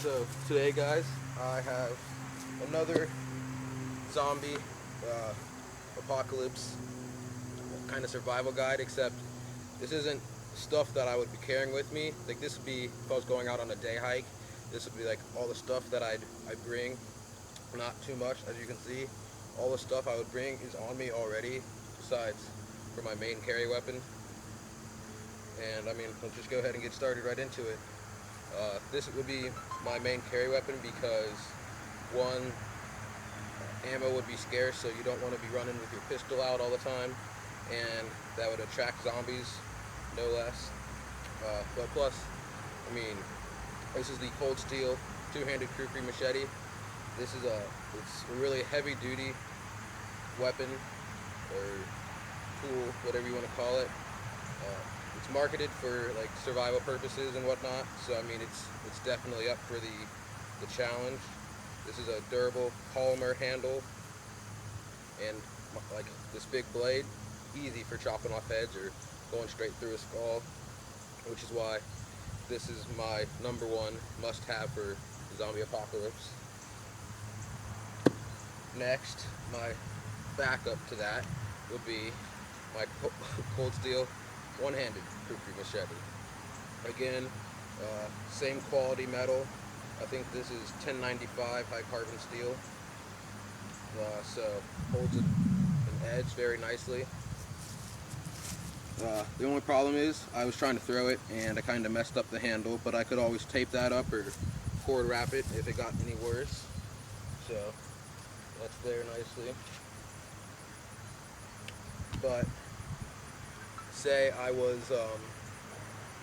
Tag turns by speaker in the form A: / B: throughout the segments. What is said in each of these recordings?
A: So today, guys, I have another zombie apocalypse kind of survival guide, except this isn't stuff that I would be carrying with me. Like, this would be if I was going out on a day hike. This would be like all the stuff that I'd bring. Not too much, as you can see. All the stuff I would bring is on me already, besides for my main carry weapon. And I mean, let's just go ahead and get started right into it. This would be my main carry weapon because, one, ammo would be scarce, so you don't want to be running with your pistol out all the time, and that would attract zombies, no less. But plus, I mean, this is the Cold Steel two-handed kukri machete. It's a really heavy-duty weapon or tool, whatever you want to call it. It's marketed for like survival purposes and whatnot, so I mean it's definitely up for the challenge. This is a durable polymer handle, and like this big blade, easy for chopping off heads or going straight through a skull, which is why this is my #1 must-have for the zombie apocalypse. Next, my backup to that would be my Cold Steel one-handed kukri machete. Again, same quality metal. I think this is 1095 high carbon steel, so holds an edge very nicely. The only problem is I was trying to throw it and I kind of messed up the handle, but I could always tape that up or cord wrap it if it got any worse. So that's there nicely. But say I was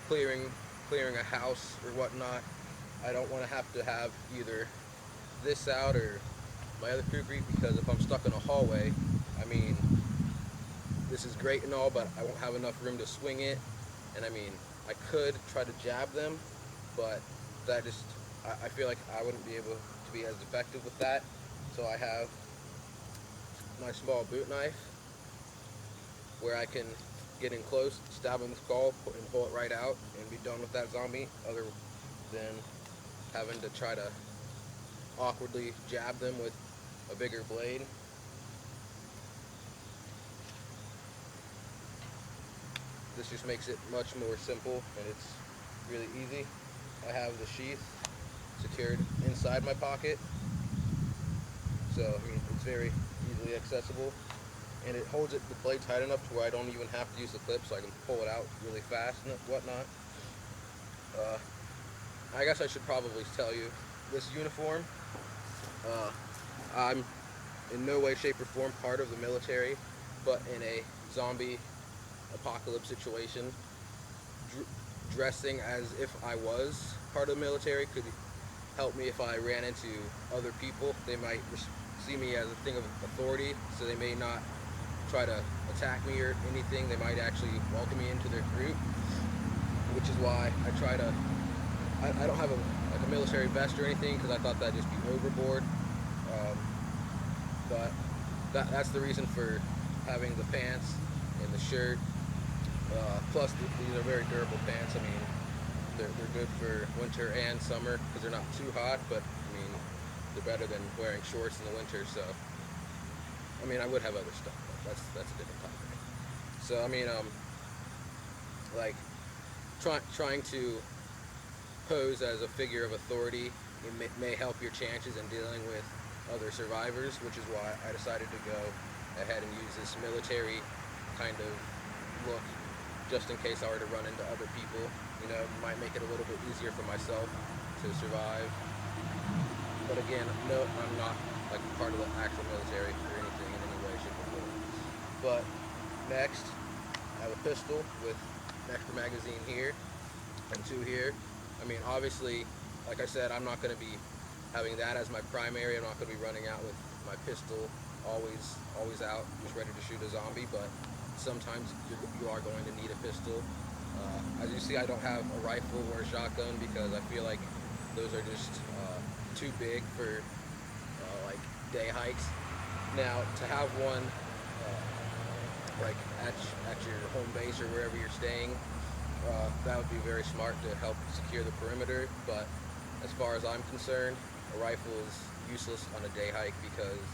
A: clearing a house or whatnot, I don't want to have either this out or my other kukri, because if I'm stuck in a hallway, I mean, this is great and all, but I won't have enough room to swing it. And I mean, I could try to jab them, but I feel like I wouldn't be able to be as effective with that. So I have my small boot knife, where I can get in close, stab him in the skull, and pull it right out, and be done with that zombie, other than having to try to awkwardly jab them with a bigger blade. This just makes it much more simple, and it's really easy. I have the sheath secured inside my pocket, so I mean, it's very easily accessible. And it holds the blade tight enough to where I don't even have to use the clip, so I can pull it out really fast and whatnot. I guess I should probably tell you, this uniform, I'm in no way, shape, or form part of the military, but in a zombie apocalypse situation, dressing as if I was part of the military could help me if I ran into other people. They might see me as a thing of authority, so they may not try to attack me or anything. They might actually welcome me into their group, which is why I don't have a military vest or anything, because I thought that'd just be overboard. But that's the reason for having the pants and the shirt. Plus, these are very durable pants. I mean, they're good for winter and summer because they're not too hot, but I mean, they're better than wearing shorts in the winter. So, I mean, I would have other stuff, but that's a different topic. So, I mean, like trying to pose as a figure of authority, it may help your chances in dealing with other survivors, which is why I decided to go ahead and use this military kind of look, just in case I were to run into other people. You know, it might make it a little bit easier for myself to survive. But again, no, I'm not like part of the actual military or anything in any way, shape, or form. But next, I have a pistol with an extra magazine here and 2 here. I mean, obviously, like I said, I'm not going to be having that as my primary. I'm not going to be running out with my pistol always out, just ready to shoot a zombie, but sometimes you are going to need a pistol. As you see, I don't have a rifle or a shotgun because I feel like those are just too big for like day hikes. Now, to have one like at your home base or wherever you're staying, that would be very smart to help secure the perimeter. But as far as I'm concerned, a rifle is useless on a day hike because,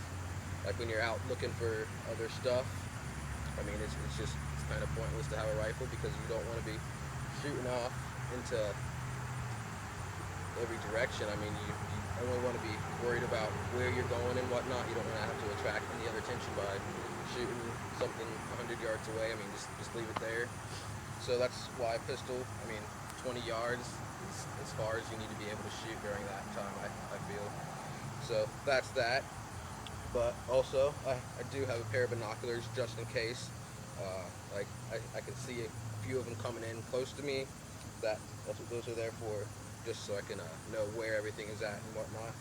A: like, when you're out looking for other stuff, I mean, it's kind of pointless to have a rifle because you don't want to be shooting off into every direction. I mean, you only want to be worried about where you're going and whatnot. You don't want to have to attract any other attention by shooting something 100 yards away. I mean, just leave it there. So that's why a pistol, I mean, 20 yards is as far as you need to be able to shoot during that time, I feel. So that's that. But also, I do have a pair of binoculars just in case. Like, I can see a few of them coming in close to me. That's what those are there for, just so I can know where everything is at and whatnot.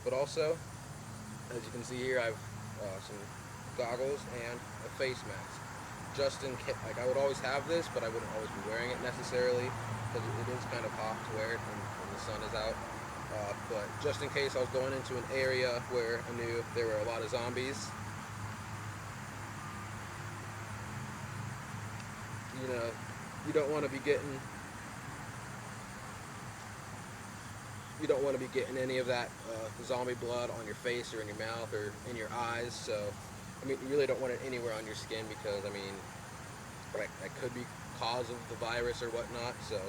A: But also, as you can see here, I've some goggles and a face mask. Just in case, like, I would always have this, but I wouldn't always be wearing it necessarily because it is kind of hot to wear it when the sun is out. But just in case I was going into an area where I knew there were a lot of zombies, you know, you don't want to be getting any of that zombie blood on your face or in your mouth or in your eyes. So, I mean, you really don't want it anywhere on your skin because, I mean, that could be cause of the virus or whatnot. So,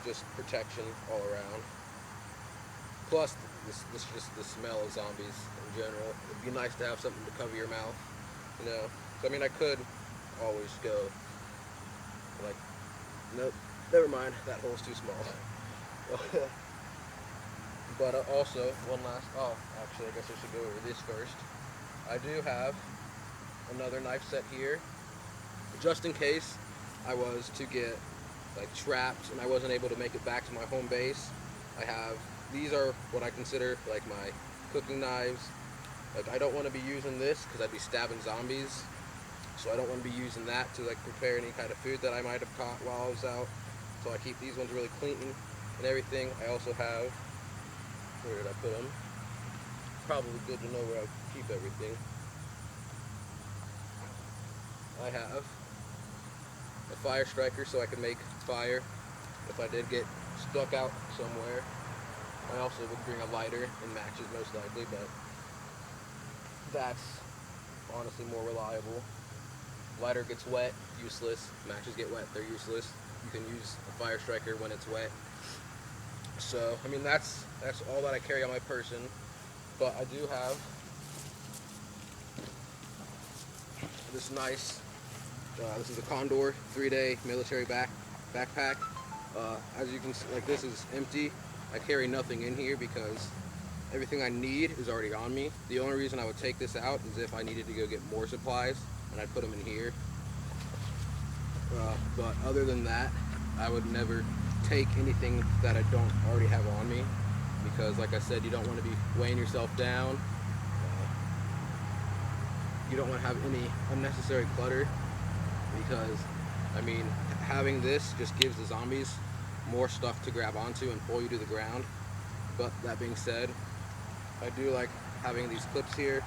A: just protection all around. Plus, just the smell of zombies in general. It'd be nice to have something to cover your mouth, you know. So, I mean, I could always go, like, nope, never mind, that hole's too small. But also, actually, I guess I should go over this first. I do have another knife set here, just in case I was to get, like, trapped and I wasn't able to make it back to my home base. These are what I consider, like, my cooking knives. Like, I don't want to be using this because I'd be stabbing zombies, so I don't want to be using that to, like, prepare any kind of food that I might have caught while I was out. So I keep these ones really clean and everything. I also have, where did I put them? Probably good to know where I keep everything. I have a fire striker so I can make fire if I did get stuck out somewhere. I also would bring a lighter and matches most likely, but that's honestly more reliable. Lighter gets wet, useless. Matches get wet, they're useless. You can use a fire striker when it's wet. So, I mean, that's all that I carry on my person. But I do have this nice, this is a Condor 3-day military backpack. As you can see, like, this is empty. I carry nothing in here because everything I need is already on me. The only reason I would take this out is if I needed to go get more supplies, and I'd put them in here. But other than that, I would never take anything that I don't already have on me because, like I said, you don't want to be weighing yourself down. You don't want to have any unnecessary clutter because, I mean, having this just gives the zombies more stuff to grab onto and pull you to the ground. But that being said, I do like having these clips here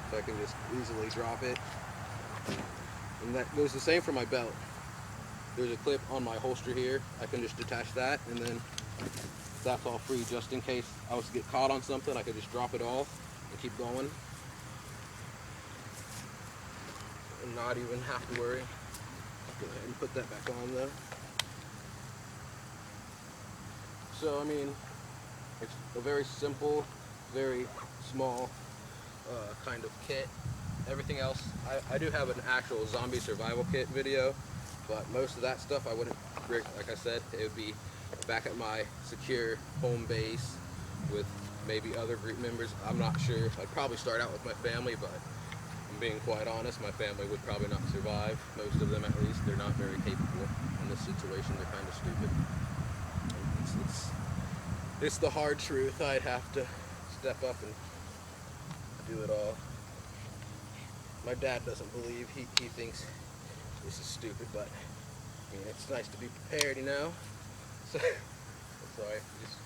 A: so I can just easily drop it. And that goes the same for my belt. There's a clip on my holster here. I can just detach that, and then that's all free just in case I was to get caught on something. I could just drop it off and keep going and not even have to worry. Go ahead and put that back on though. So, I mean, it's a very simple, very small kind of kit. Everything else, I do have an actual zombie survival kit video, but most of that stuff I wouldn't bring. Like I said, it would be back at my secure home base with maybe other group members. I'm not sure. I'd probably start out with my family, but I'm being quite honest, my family would probably not survive. Most of them, at least, they're not very capable in this situation. They're kind of stupid. It's the hard truth. I'd have to step up and do it all. My dad doesn't believe. He thinks this is stupid, but I mean, it's nice to be prepared, you know? So, that's alright. Just